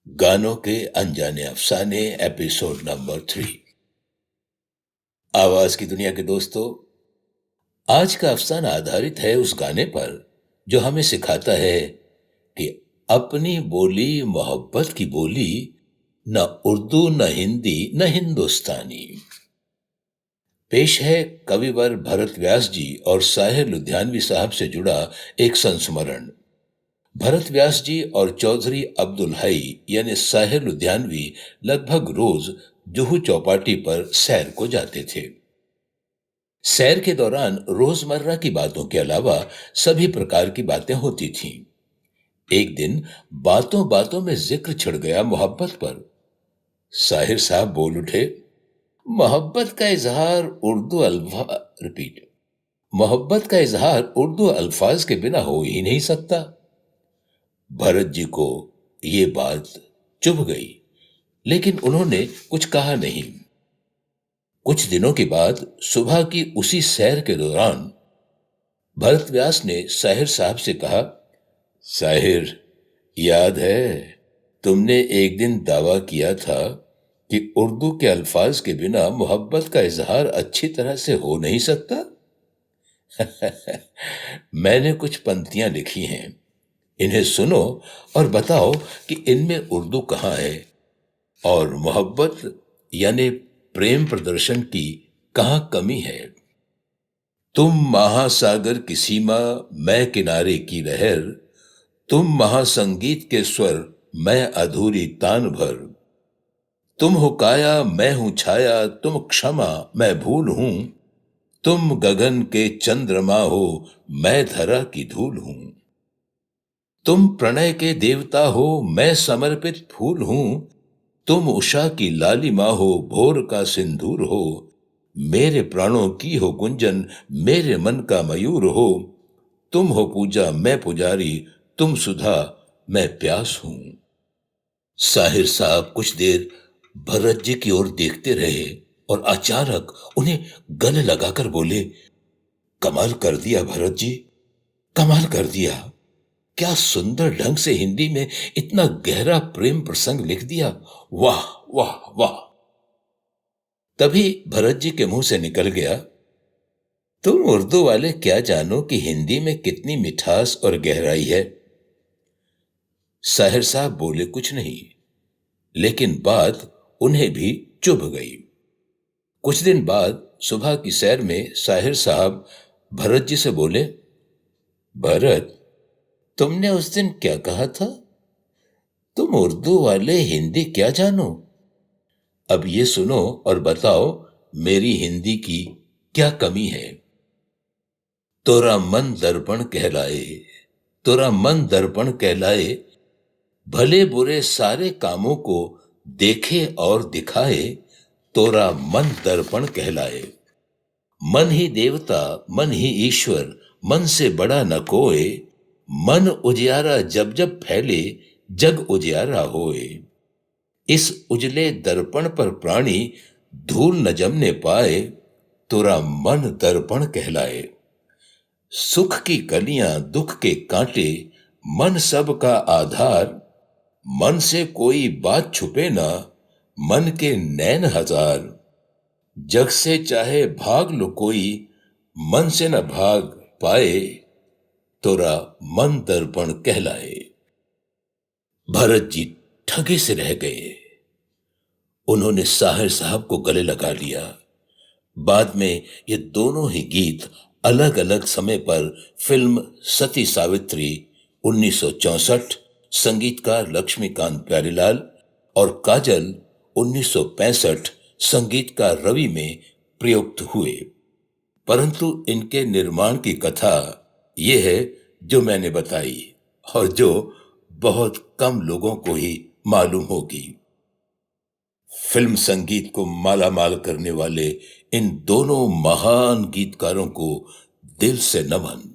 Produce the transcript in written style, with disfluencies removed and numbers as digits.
गानों के अनजाने अफसाने एपिसोड नंबर 3। आवाज की दुनिया के दोस्तों, आज का अफसाना आधारित है उस गाने पर जो हमें सिखाता है कि अपनी बोली मोहब्बत की बोली, न उर्दू न हिंदी न हिंदुस्तानी। पेश है कविवर भरत व्यास जी और साहिर लुधियानवी साहब से जुड़ा एक संस्मरण। भरत व्यास जी और चौधरी अब्दुल हई यानी साहिर लुधियानवी लगभग रोज जुहू चौपाटी पर सैर को जाते थे। सैर के दौरान रोजमर्रा की बातों के अलावा सभी प्रकार की बातें होती थीं। एक दिन बातों बातों में जिक्र छिड़ गया मोहब्बत पर। साहिर साहब बोल उठे, मोहब्बत का इजहार उर्दू अल्फा रिपीट मोहब्बत का इजहार उर्दू अल्फाज के बिना हो ही नहीं सकता। भरत जी को ये बात चुभ गई, लेकिन उन्होंने कुछ कहा नहीं। कुछ दिनों के बाद सुबह की उसी सैर के दौरान भरत व्यास ने साहिर साहब से कहा, साहिर, याद है तुमने एक दिन दावा किया था कि उर्दू के अल्फाज के बिना मोहब्बत का इजहार अच्छी तरह से हो नहीं सकता। मैंने कुछ पंक्तियां लिखी हैं, इन्हें सुनो और बताओ कि इनमें उर्दू कहाँ है और मोहब्बत यानी प्रेम प्रदर्शन की कहाँ कमी है। तुम महासागर की सीमा, मैं किनारे की लहर, तुम महासंगीत के स्वर, मैं अधूरी तान भर, तुम हो काया मैं हूं छाया, तुम क्षमा मैं भूल हूं, तुम गगन के चंद्रमा हो, मैं धरा की धूल हूं, तुम प्रणय के देवता हो, मैं समर्पित फूल हूं, तुम उषा की लालिमा हो, भोर का सिंदूर हो, मेरे प्राणों की हो गुंजन, मेरे मन का मयूर हो, तुम हो पूजा मैं पुजारी, तुम सुधा मैं प्यास हूं। साहिर साहब कुछ देर भरत जी की ओर देखते रहे और अचानक उन्हें गले लगाकर बोले, कमाल कर दिया भरत जी, कमाल कर दिया। क्या सुंदर ढंग से हिंदी में इतना गहरा प्रेम प्रसंग लिख दिया। वाह वाह वाह। तभी भरत जी के मुंह से निकल गया, तुम उर्दू वाले क्या जानो कि हिंदी में कितनी मिठास और गहराई है। साहिर साहब बोले कुछ नहीं, लेकिन बात उन्हें भी चुभ गई। कुछ दिन बाद सुबह की सैर में साहिर साहब भरत जी से बोले, भरत, तुमने उस दिन क्या कहा था, तुम उर्दू वाले हिंदी क्या जानो। अब ये सुनो और बताओ मेरी हिंदी की क्या कमी है। तोरा मन दर्पण कहलाए, तोरा मन दर्पण कहलाए, भले बुरे सारे कामों को देखे और दिखाए, तोरा मन दर्पण कहलाए। मन ही देवता, मन ही ईश्वर, मन से बड़ा न कोय, मन उजियारा जब जब फैले, जग उजियारा होए। इस उजले दर्पण पर प्राणी धूल न जमने पाए, तोरा मन दर्पण कहलाए। सुख की कलियां दुख के कांटे, मन सब का आधार, मन से कोई बात छुपे ना, मन के नैन हजार। जग से चाहे भाग लो कोई, मन से न भाग पाए, तोरा मन दर्पण कहलाए। भरत जी ठगे से रह गए। उन्होंने साहिर साहब को गले लगा लिया। बाद में ये दोनों ही गीत अलग अलग समय पर फिल्म सती सावित्री 1964, संगीतकार लक्ष्मीकांत प्यारेलाल, और काजल 1965, संगीतकार रवि में प्रयुक्त हुए। परंतु इनके निर्माण की कथा ये है जो मैंने बताई और जो बहुत कम लोगों को ही मालूम होगी। फिल्म संगीत को मालामाल करने वाले इन दोनों महान गीतकारों को दिल से नमन।